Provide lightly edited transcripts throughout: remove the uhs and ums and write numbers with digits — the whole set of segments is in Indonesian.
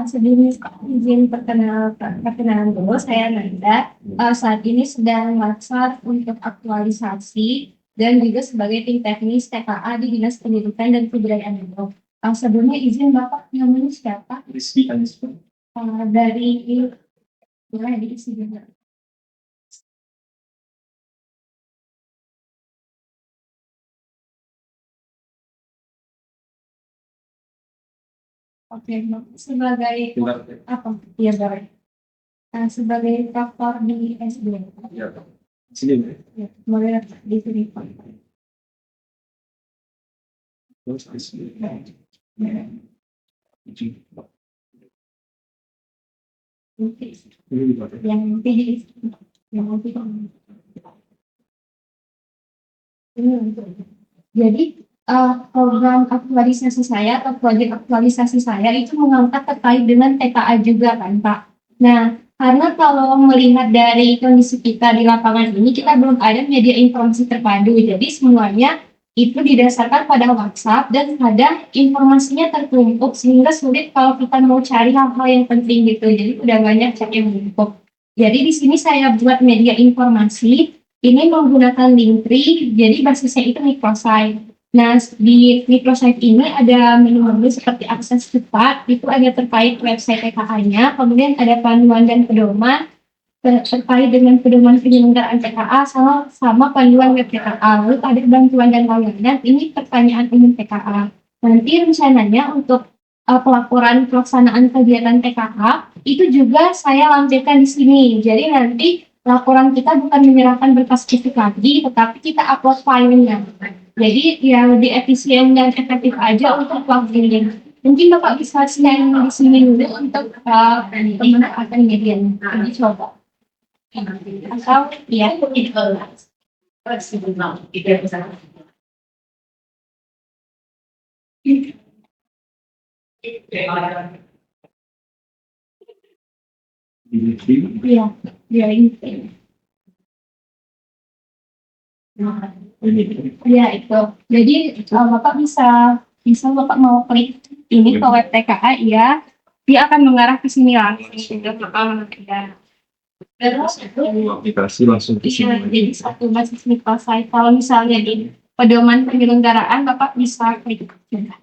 Sebelumnya izin perkenalan dulu, saya Nanda. Saat ini sedang laksar untuk aktualisasi dan juga sebagai tim teknis TKA di Dinas Pendidikan dan Kebudayaan Depok. Sebelumnya izin Bapak, namanya siapa? Rizky Anisman. Dari boleh diisi juga. Oke, sebagai apa? Iya, baik. Sebagai faktor di SD. Ya, sini. Ya, boleh di sini Pak. Terus di sini. Ya. Ini dipakai. Yang tinggi, yang tinggi. Ini untuk. Jadi program aktualisasi saya atau proyek aktualisasi saya itu mengangkat terkait dengan TKA juga kan Pak. Nah, karena kalau melihat dari kondisi kita di lapangan ini, kita belum ada media informasi terpadu. Jadi semuanya itu didasarkan pada WhatsApp dan kadang informasinya tertumpuk sehingga sulit kalau kita mau cari hal-hal yang penting gitu. Jadi udah banyak chat yang menumpuk. Jadi di sini saya buat media informasi ini menggunakan Linktree, jadi basisnya itu microsite. Nah, di microsite ini ada menu-menu seperti akses cepat, itu ada terkait website TKA-nya, kemudian ada panduan dan pedoman terkait dengan pedoman penyelenggaraan TKA sama panduan web TKA, lalu ada bantuan dan layanan, ini pertanyaan umum TKA. Nanti rencananya untuk pelaporan pelaksanaan kegiatan TKA itu juga saya lampirkan di sini. Jadi nanti laporan kita bukan menyerahkan berkas fisik lagi, tetapi kita upload filenya. Jadi ya lebih efisien dan efektif aja untuk pelaksanaannya. Mungkin Bapak bisa share di sini dulu untuk memanfaatkan medianya. Jadi coba. Atau ya, iya, iya ini. Ya itu. Jadi Bapak bisa Bapak mau klik ini ke web TKA ya, dia akan mengarah ke sini langsung. Ya. Terus Aplikasi langsung ke iya, sini. jadi satu basis microsite. Kalau misalnya di pedoman penyelenggaraan Bapak bisa klik juga.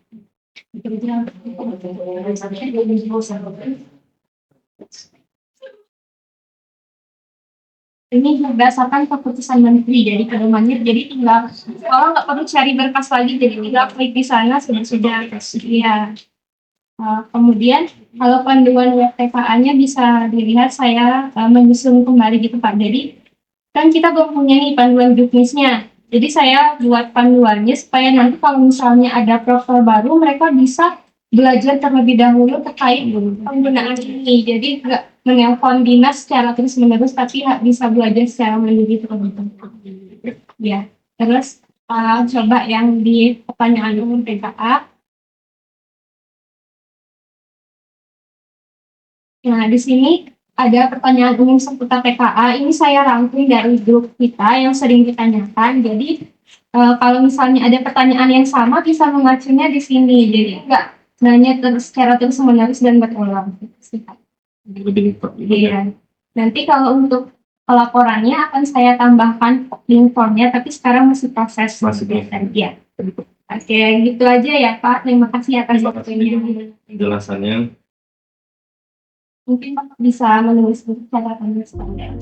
Ini berdasarkan keputusan menteri, jadi pedomannya, jadi tinggal kalau nggak perlu cari berkas lagi, jadi tinggal klik di sana sudah. Iya. Kemudian kalau panduan web TKA-nya bisa dilihat saya menyusun kembali gitu Pak. Jadi kan kita belum punya nih panduan juknisnya. Jadi saya buat panduannya supaya nanti kalau misalnya ada profil baru mereka bisa belajar terlebih dahulu terkait penggunaan ini. Jadi nggak menelpon dinas secara terus menerus, tapi bisa belajar secara mandiri terlebih dahulu. Ya, terus coba yang di pertanyaan umum TKA. Nah, di sini ada pertanyaan umum seputar TKA. Ini saya rangkum dari grup kita yang sering ditanyakan. Jadi kalau misalnya ada pertanyaan yang sama bisa mengacunya di sini. Jadi enggak nanya secara terus menerus dan berulang. Lebih cepat. Iya. Nanti kalau untuk pelaporannya akan saya tambahkan link formnya, tapi sekarang masih proses. Masih ya. Oke, gitu aja ya Pak. Terima kasih atas waktunya. Penjelasannya. Mungkin Bapak bisa menulis buku catatannya standar.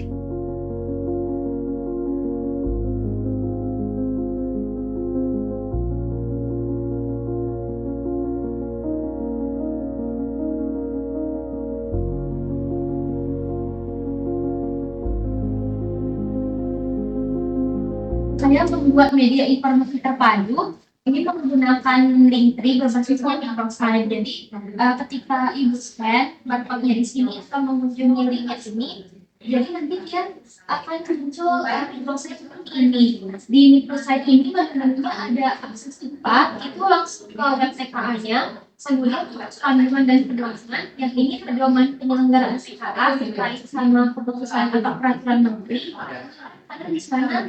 Saya membuat media informasi terpadu ini menggunakan Linktree berbasis microsite. Jadi ketika Ibu scan barcode-nya di sini atau mengunjungi linknya ini, Jadi nanti dia akan muncul microsite ini. Di microsite ini benar-benar ada akses cepat, itu langsung ke web TKA-nya. Kemudian kandungan dan pedoman, yang ini pedoman penyelenggaraan TKA terkait sama keputusan atau peraturan menteri. Karena di sana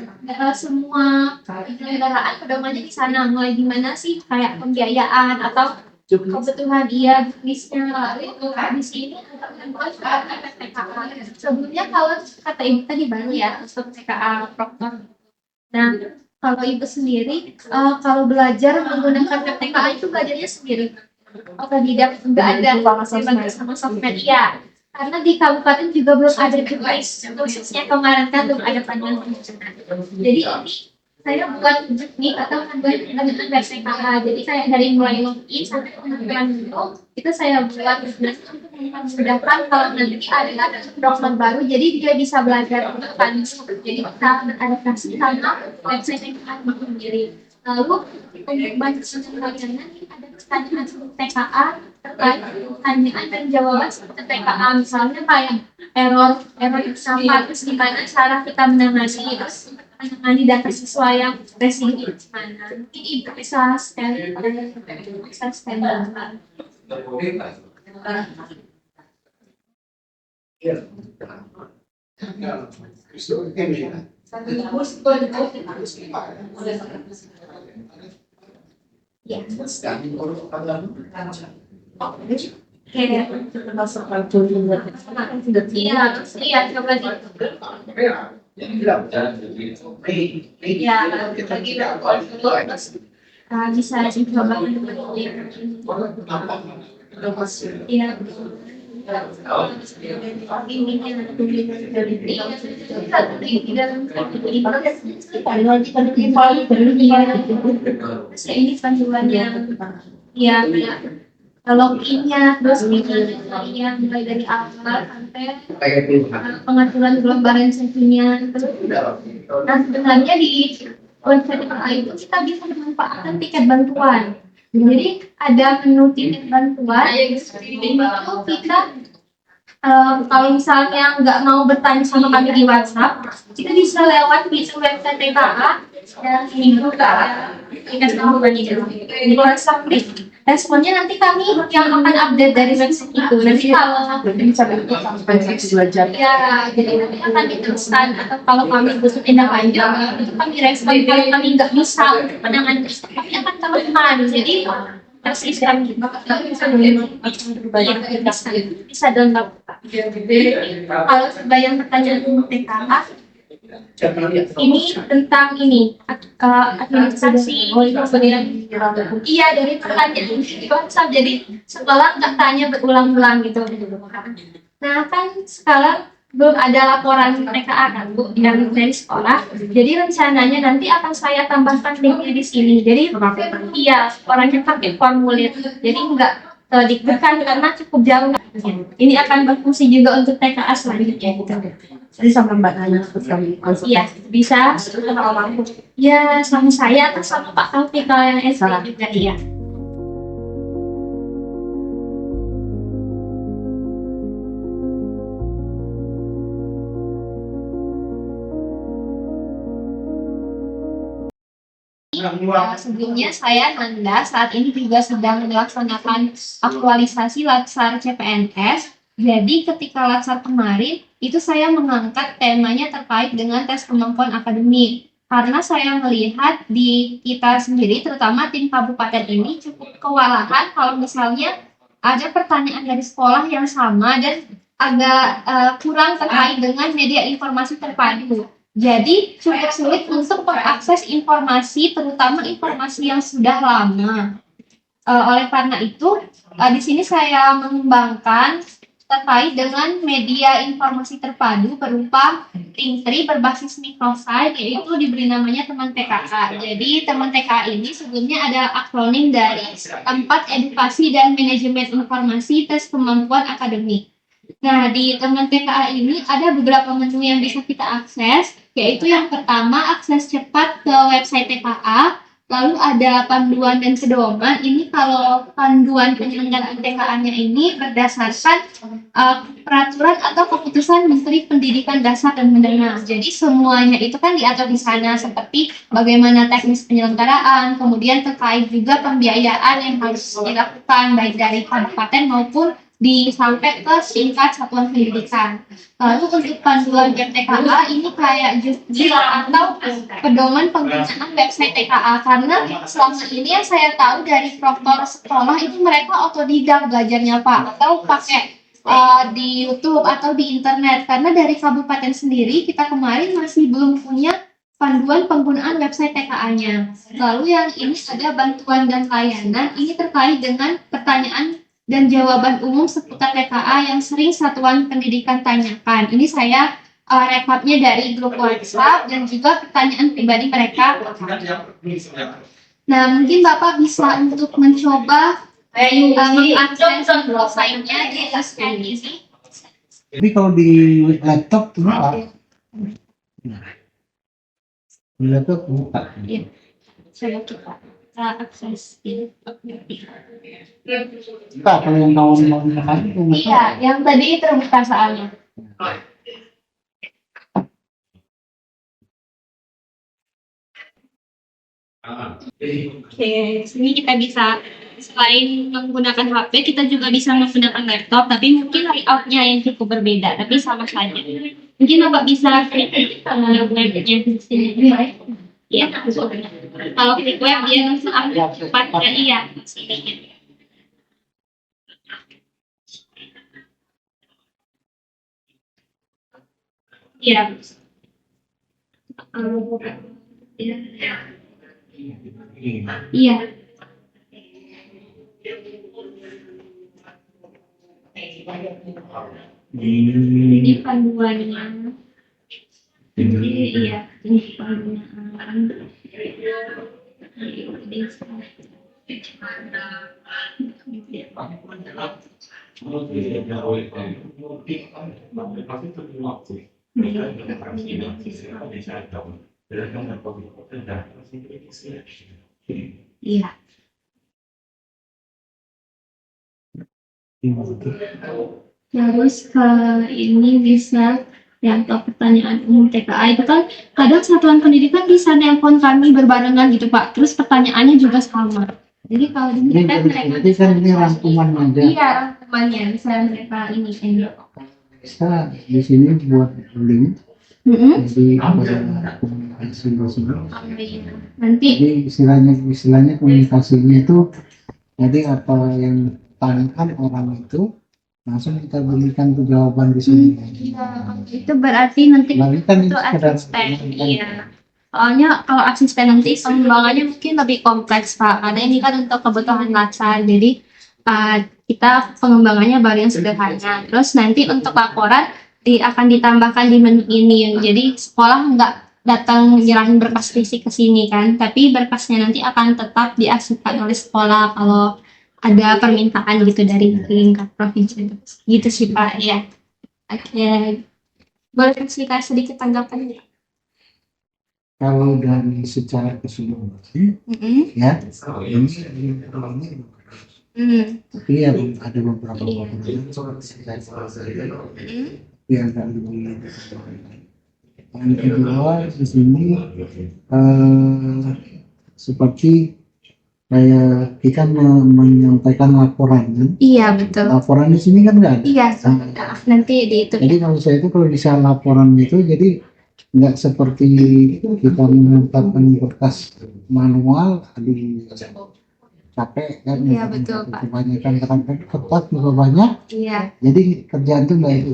semua penyelenggaraan pedomannya di sana, mulai gimana sih kayak pembiayaan atau kebetulan dia bisnisnya lalu di sini TKA. Sebelumnya kalau kata ibu tadi baru ya untuk TKA Proktor. Nah, kalau ibu sendiri kalau belajar menggunakan TKA itu belajarnya sendiri. Otodidak nggak ada sama sosmed ya. Karena di kabupaten juga belum ada device, khususnya kemarin kan belum ada panduan penggunaan. Jadi ini saya buat nih atau dengan TKA. Jadi kayak dari mulai login sampai pengaturan itu saya buat untuk memudahkan kalau nanti ada download baru, jadi dia bisa belajar kan. Jadi kita beradaptasi sama website yang kita sendiri. Lalu untuk banyak pelajaran ada pertanyaan TKA terkait pertanyaan dan jawaban seperti TKA, misalnya kayak error yang sampah, terus gimana cara kita menangani, terus menangani data siswa yang resiko gimana. Mungkin ibu bisa share. Ya. Iya, coba di. Bisa dicoba iya. Ini panduan yang ya loginnya, terus gimana yang mulai dari awal sampai pengaturan gelombang satunya. Nah, sebenarnya di website itu kita bisa memanfaatkan tiket bantuan. Jadi ada menu tiket bantuan, itu kita kalau misalnya nggak mau bertanya sama kami di WhatsApp, kita bisa lewat di website TKA dan minggu tiket bantuan itu di WhatsApp. Responnya nanti kami yang akan update dari website itu. Nanti kalau bisa bentuk sampai belajar. ya, jadi nanti akan diteruskan atau kalau kami butuh tindak lanjut itu kami respon. Kalau kami nggak bisa untuk penanganan kami akan teruskan. Jadi tersistem bisa download. Kalau sebayang pertanyaan untuk TKA ini tentang ini administrasi kemudian iya dari pertanyaan di WhatsApp, jadi sekolah nggak tanya berulang-ulang gitu. Nah kan sekarang belum ada laporan TKA kan Bu yang dari sekolah, jadi rencananya nanti akan saya tambahkan linknya di sini. Jadi iya orangnya pakai formulir, jadi nggak diktekan karena cukup jauh. Ini akan berfungsi juga untuk TKA selanjutnya gitu. Jadi sama Mbak Nanya kami Iya, bisa ya sama saya atau sama Pak Taufik kalau yang SD juga iya. Sebelumnya saya Nanda saat ini juga sedang melaksanakan aktualisasi Latsar CPNS. Jadi ketika Latsar kemarin itu saya mengangkat temanya terkait dengan tes kemampuan akademik. Karena saya melihat di kita sendiri terutama tim kabupaten ini cukup kewalahan kalau misalnya ada pertanyaan dari sekolah yang sama dan agak kurang terkait dengan media informasi terpadu. Jadi cukup sulit untuk mengakses informasi, terutama informasi yang sudah lama. Oleh karena itu, di sini saya mengembangkan terkait dengan media informasi terpadu berupa Think3 berbasis microsite, yaitu diberi namanya teman TKA. Jadi teman TKA ini sebelumnya ada akronim dari tempat edukasi dan manajemen informasi tes kemampuan akademik. Nah, di teman TKA ini ada beberapa menu yang bisa kita akses, yaitu yang pertama akses cepat ke website TKA, Lalu ada panduan dan pedoman. Ini kalau panduan penyelenggaraan TKA-nya ini berdasarkan peraturan atau keputusan Menteri Pendidikan Dasar dan Menengah. Jadi semuanya itu kan diatur di sana seperti bagaimana teknis penyelenggaraan, kemudian terkait juga pembiayaan yang harus dilakukan baik dari kabupaten maupun sampai ke tingkat satuan pendidikan. Lalu untuk panduan TKA ini kayak juknis atau pedoman penggunaan website TKA, karena selama ini yang saya tahu dari proktor sekolah itu mereka otodidak belajarnya Pak, atau pakai di YouTube atau di internet, karena dari kabupaten sendiri kita kemarin masih belum punya panduan penggunaan website TKA-nya. Lalu yang ini ada bantuan dan layanan, ini terkait dengan pertanyaan dan jawaban umum seputar TKA yang sering satuan pendidikan tanyakan. Ini saya rekapnya dari grup WhatsApp dan juga pertanyaan pribadi mereka. Nah, mungkin Bapak bisa untuk mencoba mengakses website-nya di scan ini. Tapi kalau di laptop buka. Di laptop buka. Iya. Saya coba akses ini. Buka kalau yang mau menekan itu. Iya, yang tadi terbuka soalnya. Oke, sini kita bisa selain menggunakan HP, kita juga bisa menggunakan laptop, tapi mungkin layoutnya yang cukup berbeda, tapi sama saja. Mungkin Bapak bisa klik webnya di sini. Iya, kalau klik web dia langsung upload cepat ya, iya. Iya. Iya. Ini panduannya. Iya, ini panduan. Iya. Terus ke ini bisa yang ke pertanyaan umum TKA itu kan kadang satuan pendidikan bisa nelpon kami berbarengan gitu Pak. Terus pertanyaannya juga sama. Jadi kalau di Ini berarti kan ini rangkuman aja. iya rangkumannya bisa mereka ini. Bisa di sini buat link. Jadi ada komunikasi bersama. Nanti Jadi istilahnya komunikasinya itu jadi apa yang tanyakan orang itu langsung kita berikan tuh jawaban di sini. itu berarti nanti Lalu kan itu sekedar asisten. Iya. Soalnya kalau asisten nanti pengembangannya mungkin lebih kompleks Pak. Karena ini kan untuk kebutuhan latsar. Jadi kita pengembangannya baru yang sederhana. Terus nanti untuk laporan akan ditambahkan di menu ini. Jadi sekolah nggak datang nyerahin berkas fisik ke sini kan, tapi berkasnya nanti akan tetap diarsipkan oleh sekolah kalau ada permintaan gitu dari tingkat provinsi. Gitu sih Pak ya. Oke. Boleh kasih sedikit tanggapan? kalau dari secara keseluruhan ya ini tapi ya ada beberapa yang agak lebih yang kedua di sini seperti kayak kita menyampaikan laporan kan? Iya betul. Laporan di sini kan nggak ada. Iya, nanti di itu. Jadi kalau saya itu kalau bisa laporan itu jadi nggak seperti kita menetapkan berkas manual di capek kan. Iya betul Pak. Kebanyakan kertas juga banyak. Iya. Jadi kerjaan itu nggak itu.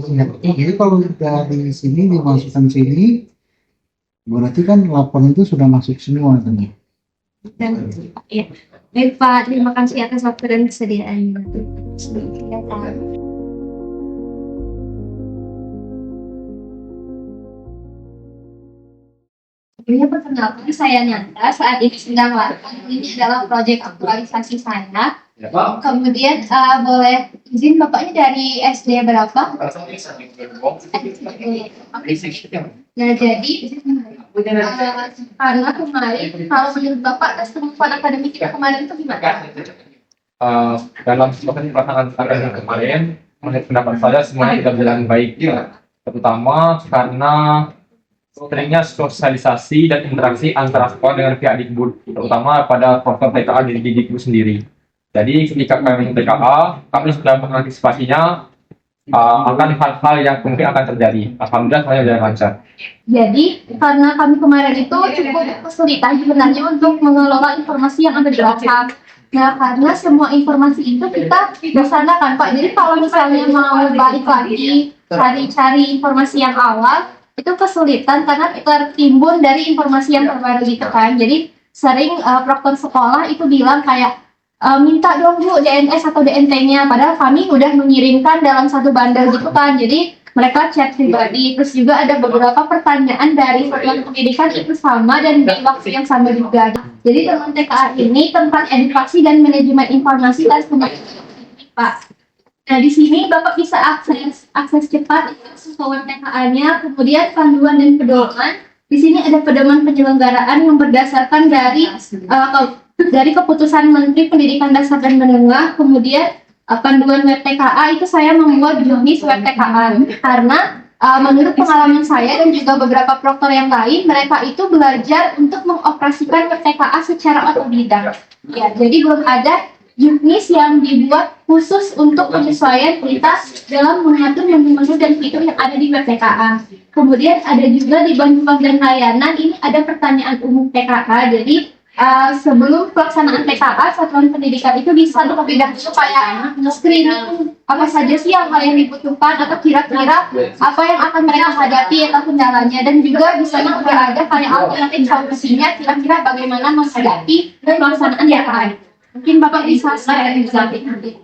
Jadi kalau dari sini dimasukkan sini, berarti kan laporan itu sudah masuk semua kan? Dan ya, baik Pak, terima kasih atas waktu dan kesediaannya. Sebelumnya perkenalkan saya Nyanda, saat ini sedang lakukan ini adalah proyek aktualisasi saya. Kemudian boleh izin Bapaknya dari SD berapa? Nah jadi Karena kemarin, kalau menurut Bapak, tes kemampuan akademik kita kemarin itu gimana? Dalam proses pelaksanaan akademik kemarin, menurut pendapat saya semuanya tidak berjalan baik, terutama karena seringnya sosialisasi dan interaksi antara sekolah dengan pihak Dikbud, terutama pada program TKA dari Dikbud sendiri. Jadi ketika kami TKA, kami sudah mengantisipasinya akan hal-hal yang mungkin akan terjadi. Alhamdulillah semuanya berjalan lancar. Jadi, karena kami kemarin itu cukup kesulitan sebenarnya untuk mengelola informasi yang ada di WhatsApp. Nah, karena semua informasi itu kita laksanakan, Pak. Jadi, kalau misalnya mau balik lagi, cari-cari informasi yang awal, itu kesulitan karena tertimbun dari informasi yang terbaru gitu kan. Jadi, sering proktor sekolah itu bilang kayak, minta dong Bu DNS atau DNT-nya, padahal kami udah mengirimkan dalam satu bundle gitu kan. Jadi mereka chat pribadi, terus juga ada beberapa pertanyaan dari satuan pendidikan itu sama dan di waktu yang sama juga. Jadi teman TKA ini tentang edukasi dan manajemen informasi dan Pak. Nah di sini Bapak bisa akses cepat ke web TKA-nya, kemudian panduan dan pedoman. Di sini ada pedoman penyelenggaraan yang berdasarkan dari keputusan Menteri Pendidikan Dasar dan Menengah, kemudian panduan web TKA itu saya membuat jurnis web TKA karena menurut pengalaman saya dan juga beberapa proktor yang lain, mereka itu belajar untuk mengoperasikan web TKA secara otodidak. Ya, jadi belum ada jurnis yang dibuat khusus untuk penyesuaian kita dalam mengatur menu-menu dan fitur yang ada di web TKA. Kemudian ada juga di bantuan dan layanan, ini ada pertanyaan umum TKA, jadi sebelum pelaksanaan TKA, satuan pendidikan itu bisa terlebih dahulu kayak screening apa saja sih hal yang dibutuhkan atau kira-kira apa yang akan mereka hadapi atau kendalanya, dan juga bisa juga ada kayak alternatif solusinya kira-kira bagaimana menghadapi pelaksanaan TKA. Mungkin Bapak bisa share nanti.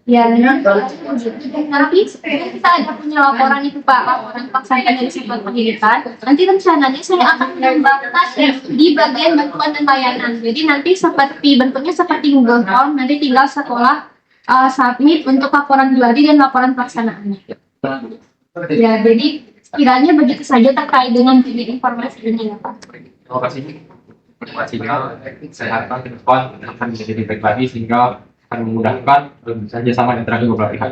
Ya, nanti kita ada punya laporan itu Pak, laporan pelaksanaan dari satuan pendidikan. Nanti rencananya saya akan menambahkan di bagian bantuan dan layanan. Jadi nanti bentuknya seperti Google Form, nanti tinggal sekolah submit untuk laporan gladi dan laporan pelaksanaannya. Ya, jadi kiranya begitu saja terkait dengan informasi ini ya Pak. Terima kasih. Informasinya saya harapkan ke depan akan menjadi lebih baik lagi sehingga akan memudahkan kerjasama antara beberapa pihak.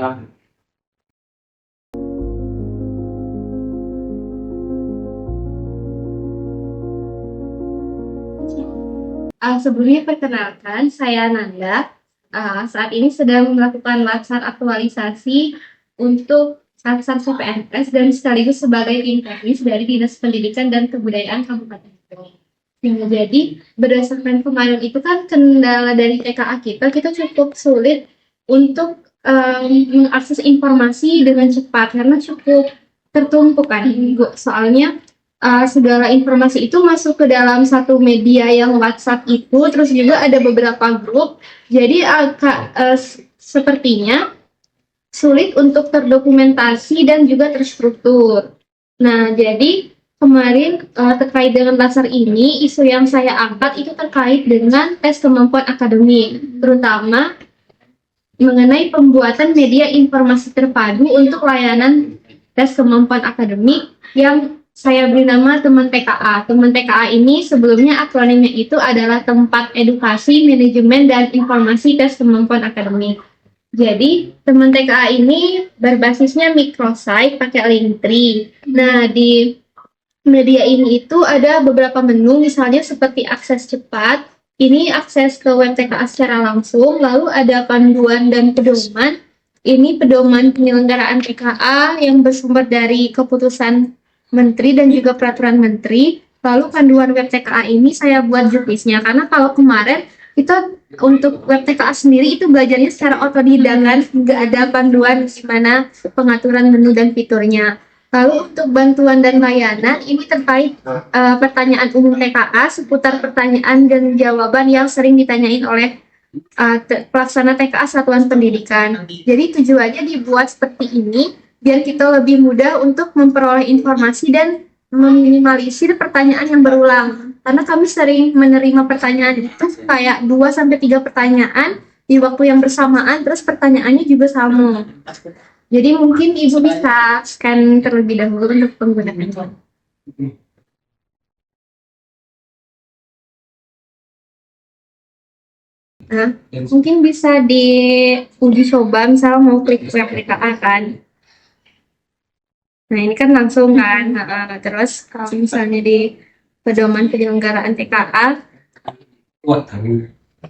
Sebelumnya perkenalkan, saya Nanda. Saat ini sedang melakukan laksar aktualisasi untuk laksar CPNS dan sekaligus sebagai tim teknis dari Dinas Pendidikan dan Kebudayaan Kabupaten Bogor. Jadi berdasarkan kemarin itu kan kendala dari TKA kita cukup sulit untuk mengakses informasi dengan cepat karena cukup tertumpuk kan. Soalnya segala informasi itu masuk ke dalam satu media yang WhatsApp itu, terus juga ada beberapa grup. Jadi sepertinya sulit untuk terdokumentasi dan juga terstruktur. Nah, jadi kemarin terkait dengan laksar ini, isu yang saya angkat itu terkait dengan tes kemampuan akademik, terutama mengenai pembuatan media informasi terpadu untuk layanan tes kemampuan akademik yang saya beri nama Teman TKA. Teman TKA ini sebelumnya akronimnya itu adalah Tempat Edukasi, Manajemen, dan Informasi Tes Kemampuan Akademik. Jadi, Teman TKA ini berbasisnya microsite pakai Linktree. Nah, di media ini itu ada beberapa menu, misalnya seperti akses cepat, ini akses ke web TKA secara langsung, lalu ada panduan dan pedoman, ini pedoman penyelenggaraan TKA yang bersumber dari keputusan Menteri dan juga peraturan Menteri, lalu panduan web TKA ini saya buat jurnisnya, karena kalau kemarin kita untuk web TKA sendiri itu belajarnya secara otodidak kan, nggak ada panduan gimana pengaturan menu dan fiturnya. Lalu untuk bantuan dan layanan, ini terkait pertanyaan umum TKA seputar pertanyaan dan jawaban yang sering ditanyain oleh pelaksana TKA Satuan Pendidikan. Jadi tujuannya dibuat seperti ini, biar kita lebih mudah untuk memperoleh informasi dan meminimalisir pertanyaan yang berulang. karena kami sering menerima pertanyaan itu kayak 2 sampai 3 pertanyaan di waktu yang bersamaan, terus pertanyaannya juga sama. Jadi mungkin Ibu bisa scan terlebih dahulu untuk penggunaannya. Nah, mungkin bisa diuji coba, misalnya mau klik web TKA kan. Nah, ini kan langsung kan. Terus kalau misalnya di pedoman penyelenggaraan TKA,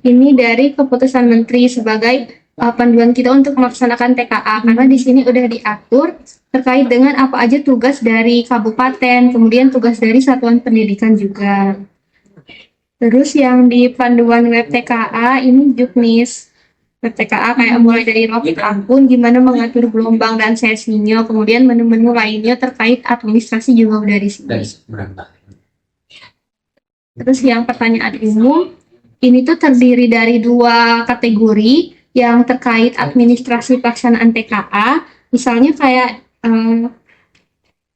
ini dari keputusan Menteri sebagai panduan kita untuk melaksanakan TKA, karena di sini udah diatur terkait dengan apa aja tugas dari kabupaten, kemudian tugas dari satuan pendidikan juga. Terus yang di panduan web TKA ini Juknis. Web TKA kayak mulai dari login akun, gimana mengatur gelombang dan sesinya, kemudian menu-menu lainnya terkait administrasi juga udah di sini. Terus yang pertanyaan umum, ini tuh terdiri dari 2 kategori yang terkait administrasi pelaksanaan TKA, misalnya kayak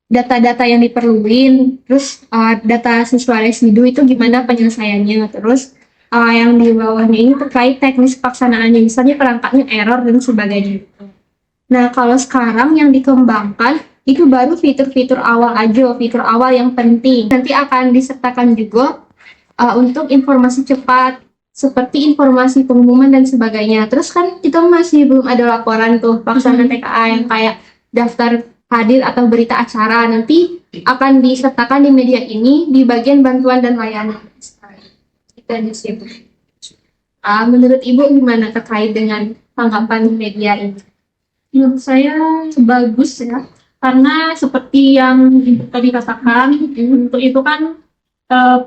data-data yang diperluin, terus data siswa residu itu gimana penyelesaiannya, terus yang di bawahnya ini terkait teknis pelaksanaannya, misalnya perangkatnya error dan sebagainya. Nah, kalau sekarang yang dikembangkan itu baru fitur-fitur awal aja, fitur awal yang penting. Nanti akan disertakan juga untuk informasi cepat, seperti informasi pengumuman dan sebagainya. Terus kan kita masih belum ada laporan tuh pelaksanaan TKA yang kayak daftar hadir atau berita acara, nanti akan disertakan di media ini di bagian bantuan dan layanan. Itu aja sih, Bu. Menurut Ibu gimana terkait dengan tanggapan media ini? Menurut saya bagus ya, karena seperti yang Ibu tadi katakan, untuk itu kan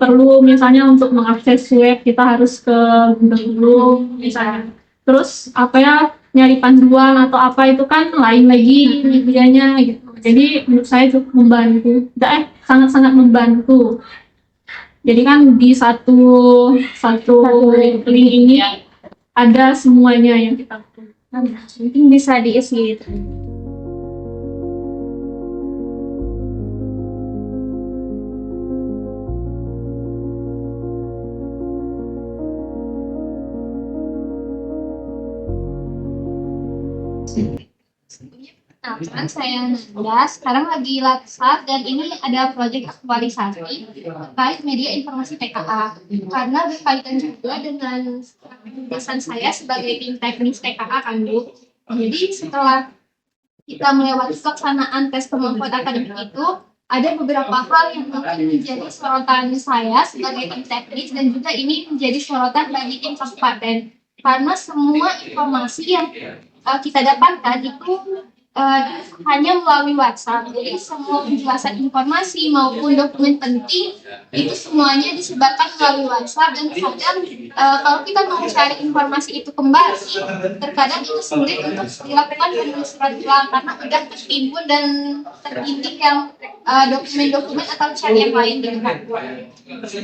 perlu misalnya untuk mengakses web kita harus ke Google dulu misalnya. Terus nyari panduan atau apa itu kan lain lagi medianya gitu. Jadi menurut saya cukup membantu. Sangat-sangat membantu. Jadi kan di satu link ini ada semuanya yang kita butuhkan. Mungkin bisa diisi gitu. Nah, kan saya Nanda, sekarang lagi laksar dan ini ada proyek aktualisasi terkait media informasi TKA. Karena berkaitan juga dengan pesan saya sebagai tim teknis TKA kan, Bu. Jadi setelah kita melewati pelaksanaan tes kemampuan akademik itu, ada beberapa hal yang mungkin menjadi sorotan saya sebagai tim teknis dan juga ini menjadi sorotan bagi tim kabupaten. Karena semua informasi yang kita dapatkan itu hanya melalui WhatsApp. Jadi semua penjelasan informasi maupun dokumen penting itu semuanya disebarkan melalui WhatsApp, dan kadang kalau kita mau cari informasi itu kembali, terkadang itu sulit untuk dilakukan penelusuran ulang karena udah tertimbun dan terintip yang dokumen-dokumen atau chat yang lain gitu kan.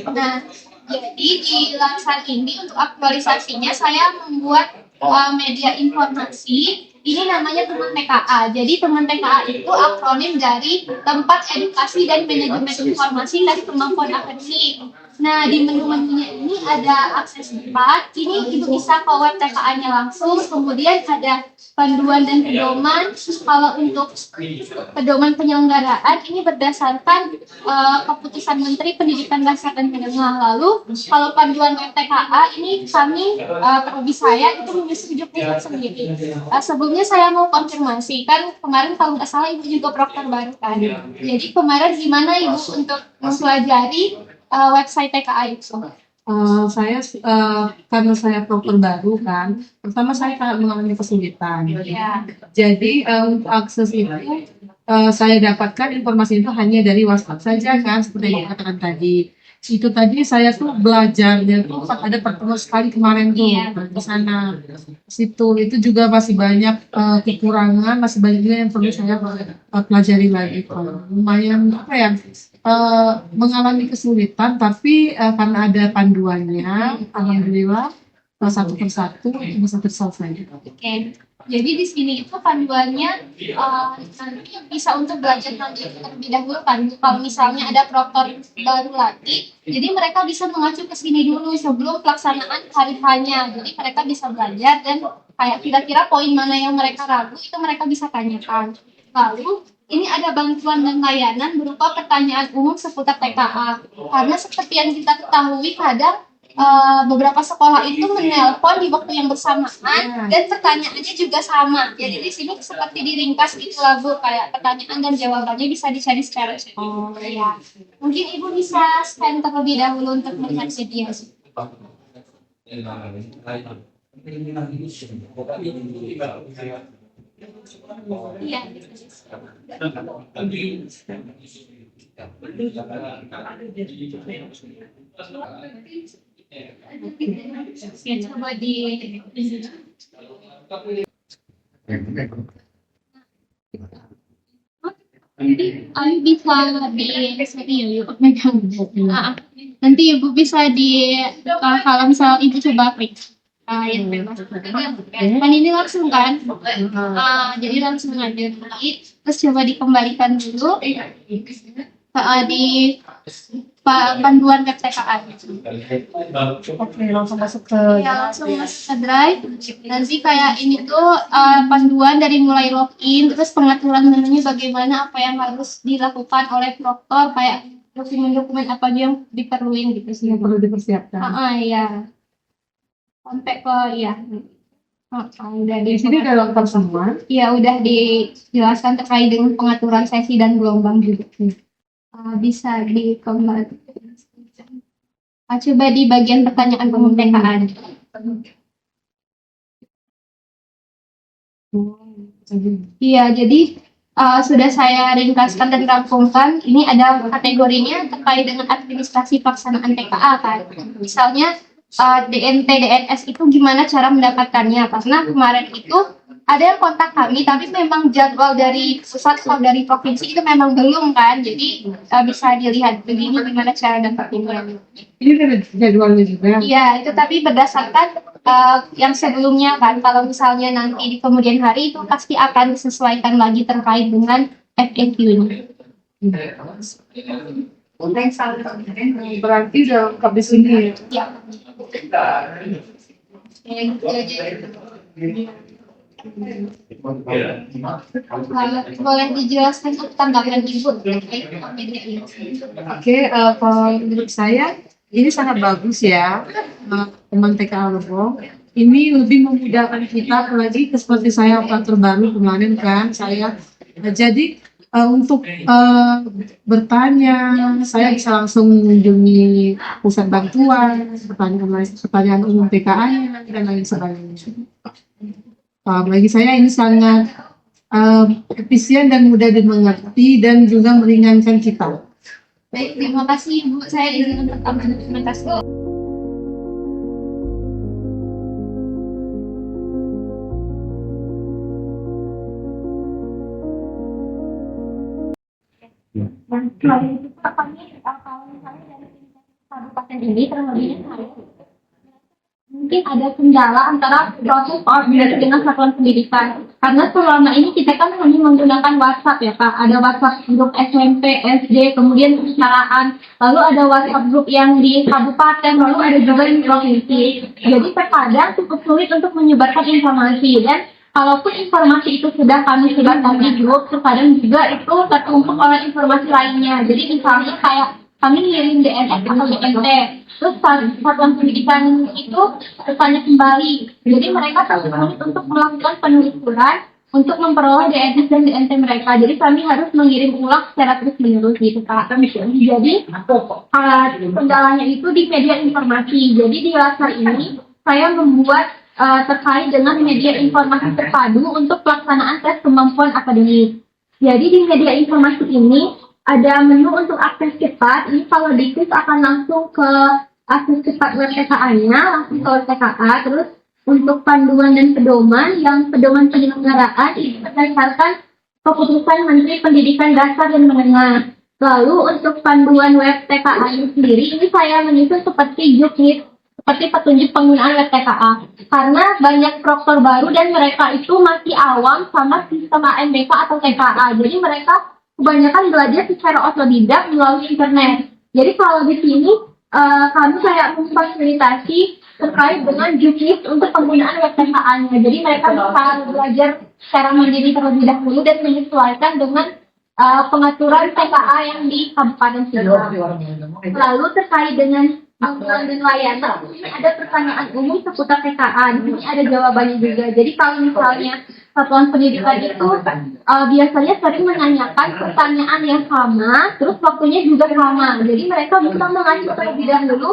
Nah, jadi di lansar ini untuk aktualisasinya saya membuat media informasi. Ini namanya Teman TKA. Jadi Teman TKA itu akronim dari Tempat Edukasi dan Manajemen Informasi dari Kemampuan Akademik. Nah, di menu-menunya ini ada akses 4. Ini Ibu bisa ke web TKA-nya langsung. Kemudian ada panduan dan pedoman. Kalau untuk pedoman penyelenggaraan ini berdasarkan keputusan Menteri Pendidikan Dasar dan Menengah. Lalu kalau panduan web TKA ini kami prodi saya itu menyusun juknis sendiri. Sebelumnya saya mau konfirmasi, kan kemarin kalau nggak salah Ibu juga prokter baru kan. Jadi kemarin gimana Ibu untuk mempelajari website TKA itu? Saya karena saya proker baru kan, pertama saya mengalami kesulitan. Ya. Jadi untuk akses itu saya dapatkan informasi itu hanya dari WhatsApp saja kan, seperti yang katakan tadi. Itu tadi saya tuh belajarnya tuh ada pertemuan sekali kemarin tuh di sana. Situ itu juga masih banyak kekurangan, masih banyak juga yang perlu saya pelajari lagi. Lumayan mengalami kesulitan, tapi karena ada panduannya, alhamdulillah satu persatu itu bisa terselesaikan. Oke. Jadi di sini itu panduannya nanti bisa untuk belajar lanjut terlebih dahulu kan. Kalau misalnya ada proktor baru lagi, jadi mereka bisa mengacu ke sini dulu sebelum pelaksanaan hari hanya. Jadi mereka bisa belajar dan kayak kira-kira poin mana yang mereka ragu itu mereka bisa tanyakan. Lalu ini ada bantuan dan layanan berupa pertanyaan umum seputar TKA. Karena seperti yang kita ketahui kadang beberapa sekolah itu menelpon di waktu yang bersamaan dan pertanyaannya juga sama. Jadi di sini seperti diringkas gitu lah Bu, kayak pertanyaan dan jawabannya bisa dicari secara ya. Mungkin Ibu bisa scan terlebih dahulu untuk melihat video. Iya. Ya, coba di bisa nanti Ibu bisa kalau misal Ibu coba klik kan ini langsung kan jadi langsung aja terus coba dikembalikan dulu di panduan web TKA. Oke, langsung masuk ke Ya, langsung masuk ke Drive. Nanti kayak ini tuh panduan dari mulai login, terus pengaturan menunya bagaimana, apa yang harus dilakukan oleh proktor, kayak dokumen-dokumen apa aja yang diperluin gitu sih. yang perlu dipersiapkan. Iya. Sampai ke ya. Udah Di sini udah lengkap semua. Iya, udah dijelaskan terkait dengan pengaturan sesi dan gelombang juga. Bisa dikembali. Coba di bagian pertanyaan umum TKA. Iya, jadi sudah saya ringkaskan dan rampungkan. Ini ada kategorinya terkait dengan administrasi pelaksanaan TKA kan. Misalnya DNT, DNS itu gimana cara mendapatkannya? Karena kemarin itu ada yang kontak kami, tapi memang jadwal dari pusat atau dari provinsi itu memang belum kan. Jadi bisa dilihat begini gimana cara dapetinnya. Ini ada jadwalnya juga. Iya, itu tapi berdasarkan yang sebelumnya kan. Kalau misalnya nanti di kemudian hari itu pasti akan disesuaikan lagi terkait dengan FAQ-nya. Berarti udah lengkap di sini ya. Ya. Boleh dijelaskan tanggapan Ibu terkait media ini? Oke, kalau menurut saya ini sangat bagus ya, teman TKA Lebong. Ini lebih memudahkan kita, apalagi seperti saya operator baru kemarin kan, saya jadi untuk bertanya, saya bisa langsung mengunjungi pusat bantuan, pertanyaan umum TKA-nya dan lain sebagainya. Bagi saya ini sangat efisien dan mudah dimengerti dan juga meringankan kita. Baik, terima kasih Bu. Saya izin untuk implementasi. Selain itu, kami kalau misalnya dari kabupaten ini terlebihnya mungkin ada kendala antara proses koordinasi dengan satuan pendidikan. Karena selama ini kita kan hanya menggunakan WhatsApp ya Kak. Ada WhatsApp grup SMP, SD, kemudian perusahaan. Lalu ada WhatsApp grup yang di kabupaten, lalu ada juga di provinsi. Jadi terkadang cukup sulit untuk menyebarkan informasi. Dan kalaupun informasi itu sudah kami sebarkan di grup, terkadang juga itu tertumpuk oleh informasi lainnya. Jadi misalnya kayak kami ngirim DNS atau DNT, terus satuan pendidikan itu bertanya kembali. Jadi mereka sangat sulit untuk melakukan penelusuran untuk memperoleh DNS dan DNT mereka. Jadi kami harus mengirim ulang secara terus-menerus gitu Kak. Jadi kendalanya itu di media informasi. Jadi di laser ini saya membuat terkait dengan media informasi terpadu untuk pelaksanaan tes kemampuan akademik. Jadi di media informasi ini ada menu untuk akses cepat. Ini kalau diklik akan langsung ke akses cepat web TKA-nya, langsung ke web TKA. Terus untuk panduan dan pedoman, yang pedoman penyelenggaraan ini berdasarkan keputusan Menteri Pendidikan Dasar dan Menengah. Lalu untuk panduan web TKA ini sendiri, ini saya menyusun seperti juknis seperti petunjuk penggunaan web TKA. Karena banyak proktor baru dan mereka itu masih awam sama sistem AMBK atau TKA. Jadi mereka kebanyakan belajar secara otodidak melalui internet. Jadi kalau di sini kami kayak memfasilitasi terkait dengan juknis untuk penggunaan web TKA-nya. Jadi mereka bisa belajar secara mandiri terlebih dahulu dan menyesuaikan dengan pengaturan TKA yang di Kabupaten Sidoarjo. Lalu terkait dengan bantuan dan layanan, ini ada pertanyaan umum seputar TKA. Di sini ada jawabannya juga. Jadi kalau misalnya satuan pendidikan itu biasanya sering menanyakan pertanyaan yang sama, terus waktunya juga sama. Jadi mereka bisa mengacu terlebih dahulu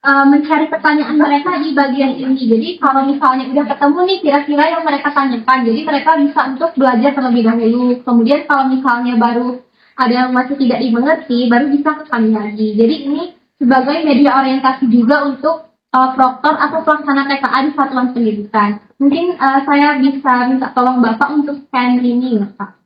mencari pertanyaan mereka di bagian ini. Jadi kalau misalnya udah ketemu nih kira-kira yang mereka tanyakan, jadi mereka bisa untuk belajar terlebih dahulu. Kemudian kalau misalnya baru ada yang masih tidak dimengerti, baru bisa ke kami lagi. Jadi ini sebagai media orientasi juga untuk proktor atau pelaksana TKA di satuan pendidikan. Mungkin saya bisa minta tolong Bapak untuk scan ini ya Pak.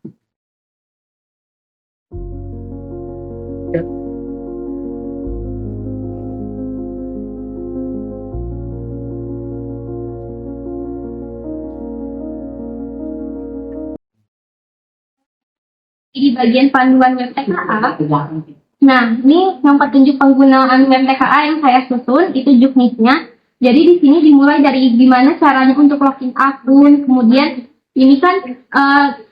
Di bagian panduan web TKA. Nah, ini yang petunjuk penggunaan web TKA yang saya susun, itu juknisnya. Jadi di sini dimulai dari gimana caranya untuk login akun, kemudian ini kan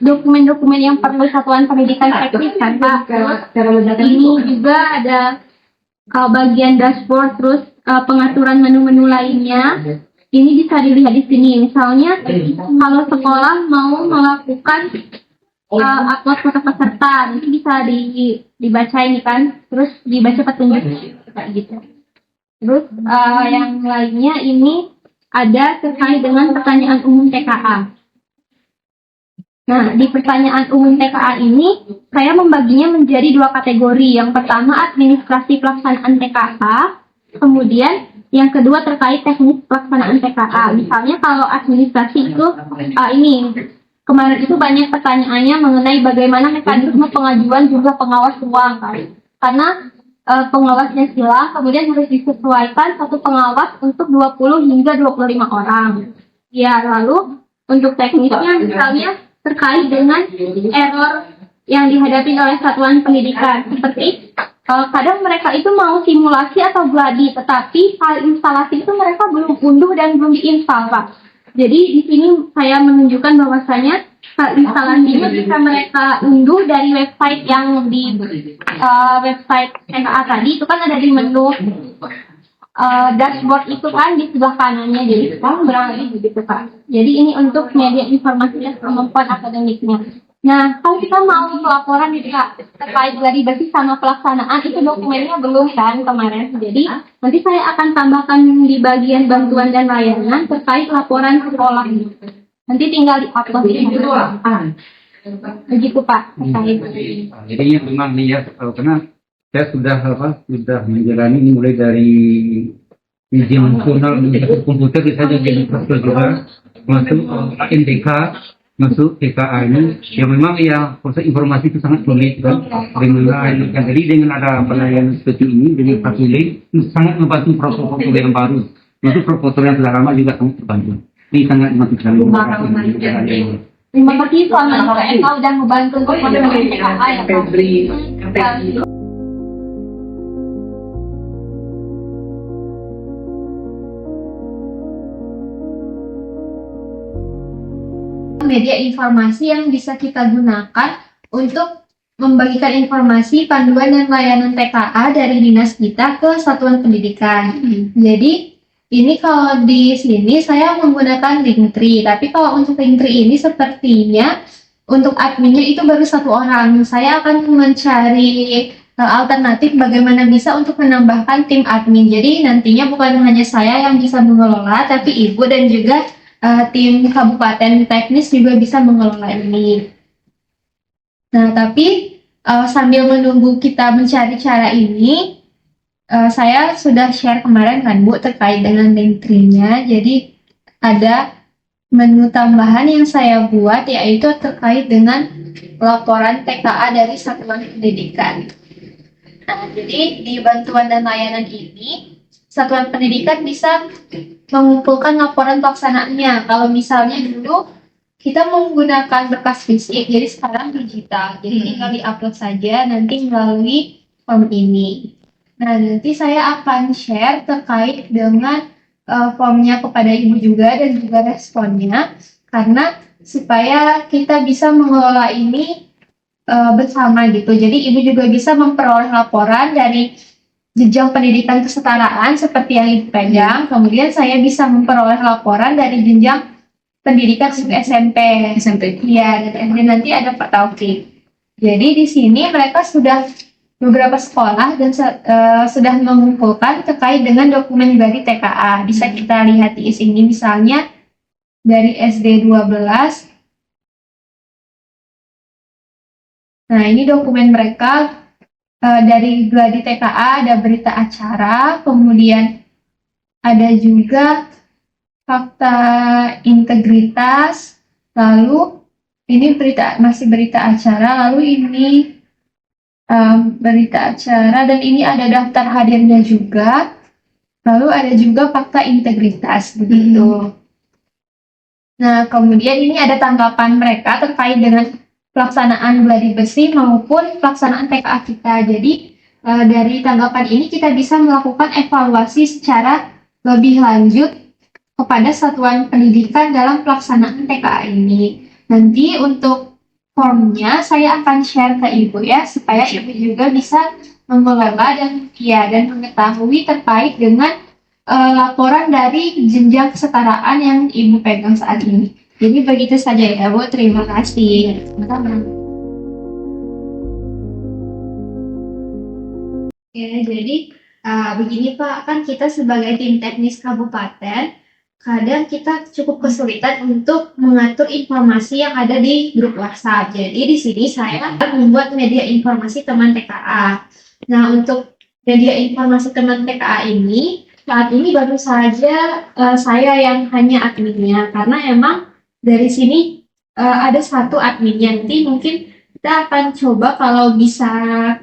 dokumen-dokumen yang perlu satuan pendidikan teknis kan Pak. Ini juga ada bagian dashboard, terus pengaturan menu-menu lainnya. Ini bisa dilihat di sini. Misalnya kalau sekolah mau melakukan upload foto peserta, nanti bisa dibaca ini kan, terus dibaca petunjuknya kayak gitu. Terus yang lainnya ini ada terkait dengan pertanyaan umum TKA. Nah, di pertanyaan umum TKA ini saya membaginya menjadi 2 kategori. Yang pertama administrasi pelaksanaan TKA, kemudian yang kedua terkait teknis pelaksanaan TKA. Misalnya kalau administrasi itu ini kemarin itu banyak pertanyaannya mengenai bagaimana mekanisme pengajuan juga pengawas uang kan. Karena pengawasnya silang, kemudian harus disesuaikan satu pengawas untuk 20 hingga 25 orang. Ya, lalu untuk teknisnya misalnya terkait dengan error yang dihadapi oleh satuan pendidikan. Seperti kadang mereka itu mau simulasi atau gladi, tetapi file instalasi itu mereka belum unduh dan belum diinstal Pak. Jadi di sini saya menunjukkan bahwasanya instalasi ini bisa mereka unduh dari website yang di website TKA tadi itu kan ada di menu dashboard itu kan di sebelah kanannya, jadi beralih begitu Pak. Jadi ini untuk media informasi dan kemampuan akademiknya. Nah, kalau kita mau pelaporan nih Kak terkait validasi sama pelaksanaan itu dokumennya belum kan kemarin. Jadi nanti saya akan tambahkan di bagian bantuan dan layanan terkait laporan sekolah. Nanti tinggal di-upload itu. Begitu Pak. Jadi memang nih ya, karena saya sudah menjalani ini mulai dari ujian nasional mengenai komputer, saya jadi profesor juga masuk NTK, masuk TKA ini, ya memang ya proses informasi itu sangat sulit kan. Jadi dengan ada pelayanan seperti ini, jadi Fakile sangat membantu protokol yang baru. Itu protokol yang sudah lama juga sangat terbantu. Ini sangat membantu sekali. Terima kasih selama ini sudah membantu untuk menemukan TKA ya Pak. Media informasi yang bisa kita gunakan untuk membagikan informasi panduan dan layanan TKA dari dinas kita ke satuan pendidikan. Jadi ini kalau di sini saya menggunakan Linktree, tapi kalau untuk Linktree ini sepertinya untuk adminnya itu baru 1 orang. Saya akan mencari alternatif bagaimana bisa untuk menambahkan tim admin. Jadi nantinya bukan hanya saya yang bisa mengelola, tapi ibu dan juga tim kabupaten teknis juga bisa mengelola ini. Nah, tapi sambil menunggu kita mencari cara ini, saya sudah share kemarin kan Bu terkait dengan Linktree-nya. Jadi ada menu tambahan yang saya buat yaitu terkait dengan laporan TKA dari satuan pendidikan. Nah, jadi di bantuan dan layanan ini satuan pendidikan bisa mengumpulkan laporan pelaksanaannya. Kalau misalnya dulu kita menggunakan berkas fisik, jadi sekarang digital. Jadi tinggal di-upload saja nanti melalui form ini. Nah, nanti saya akan share terkait dengan formnya kepada Ibu juga dan juga responnya, karena supaya kita bisa mengelola ini bersama gitu. Jadi Ibu juga bisa memperoleh laporan dari jenjang pendidikan kesetaraan seperti yang Ibu pegang, kemudian saya bisa memperoleh laporan dari jenjang pendidikan SMP. Iya, dan SD nanti ada Pak Taufik. Jadi di sini mereka sudah beberapa sekolah dan sudah mengumpulkan terkait dengan dokumen dari TKA. Bisa kita lihat di sini misalnya dari SD 12. Nah, ini dokumen mereka dari Gladi TKA, ada berita acara, kemudian ada juga fakta integritas, lalu ini masih berita acara, lalu ini berita acara, dan ini ada daftar hadirnya juga, lalu ada juga fakta integritas, begitu. Nah, kemudian ini ada tanggapan mereka terkait dengan pelaksanaan gladi bersih maupun pelaksanaan TKA kita. Jadi dari tanggapan ini kita bisa melakukan evaluasi secara lebih lanjut kepada satuan pendidikan dalam pelaksanaan TKA ini. Nanti untuk formnya saya akan share ke Ibu ya, supaya Ibu juga bisa mengelola dan mengetahui terkait dengan laporan dari jenjang kesetaraan yang Ibu pegang saat ini. Jadi begitu saja ya Bu, terima kasih. Ya, jadi begini Pak, kan kita sebagai tim teknis kabupaten, kadang kita cukup kesulitan untuk mengatur informasi yang ada di grup WhatsApp. Jadi di sini saya membuat media informasi teman TKA. Nah, untuk media informasi teman TKA ini, saat ini baru saja saya yang hanya adminnya, karena emang dari sini ada satu adminnya. Nanti mungkin kita akan coba kalau bisa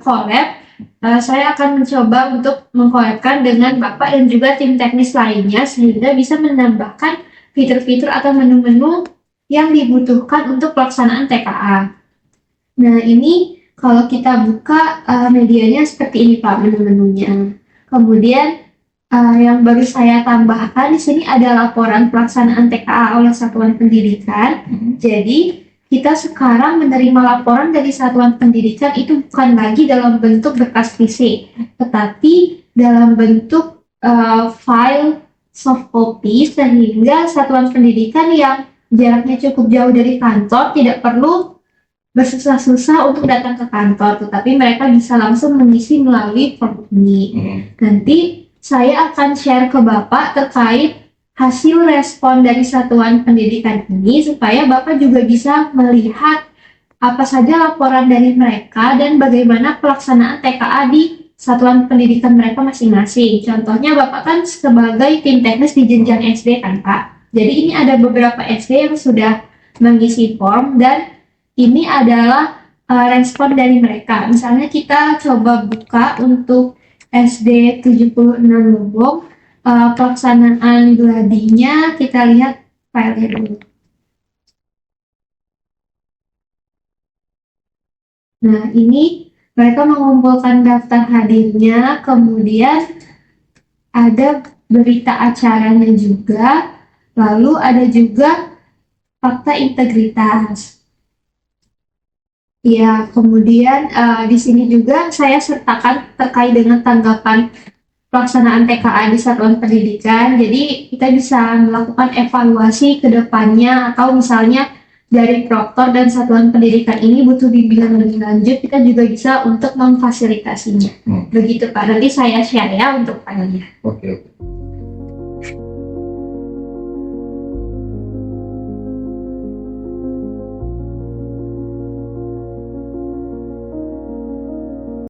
collab. Saya akan mencoba untuk mengkolabkan dengan Bapak dan juga tim teknis lainnya sehingga bisa menambahkan fitur-fitur atau menu-menu yang dibutuhkan untuk pelaksanaan TKA. Nah, ini kalau kita buka medianya seperti ini Pak, menu-menunya. Kemudian yang baru saya tambahkan di sini ada laporan pelaksanaan TKA oleh satuan pendidikan. Jadi kita sekarang menerima laporan dari satuan pendidikan itu bukan lagi dalam bentuk berkas fisik, tetapi dalam bentuk file soft copy, sehingga satuan pendidikan yang jaraknya cukup jauh dari kantor tidak perlu bersusah-susah untuk datang ke kantor, tetapi mereka bisa langsung mengisi melalui form ini. Nanti saya akan share ke Bapak terkait hasil respon dari satuan pendidikan ini supaya Bapak juga bisa melihat apa saja laporan dari mereka dan bagaimana pelaksanaan TKA di satuan pendidikan mereka masing-masing. Contohnya Bapak kan sebagai tim teknis di jenjang SD kan Pak. Jadi ini ada beberapa SD yang sudah mengisi form dan ini adalah respon dari mereka. Misalnya kita coba buka untuk SD 76 Lubong. Pelaksanaan gladinya kita lihat filenya dulu. Nah, ini mereka mengumpulkan daftar hadirnya, kemudian ada berita acaranya juga, lalu ada juga fakta integritas. Ya, kemudian di sini juga saya sertakan terkait dengan tanggapan pelaksanaan TKA di satuan pendidikan. Jadi kita bisa melakukan evaluasi ke depannya, atau misalnya dari proktor dan satuan pendidikan ini butuh bimbingan lebih lanjut, kita juga bisa untuk memfasilitasinya. Begitu Pak, nanti saya share ya untuk filenya. Oke.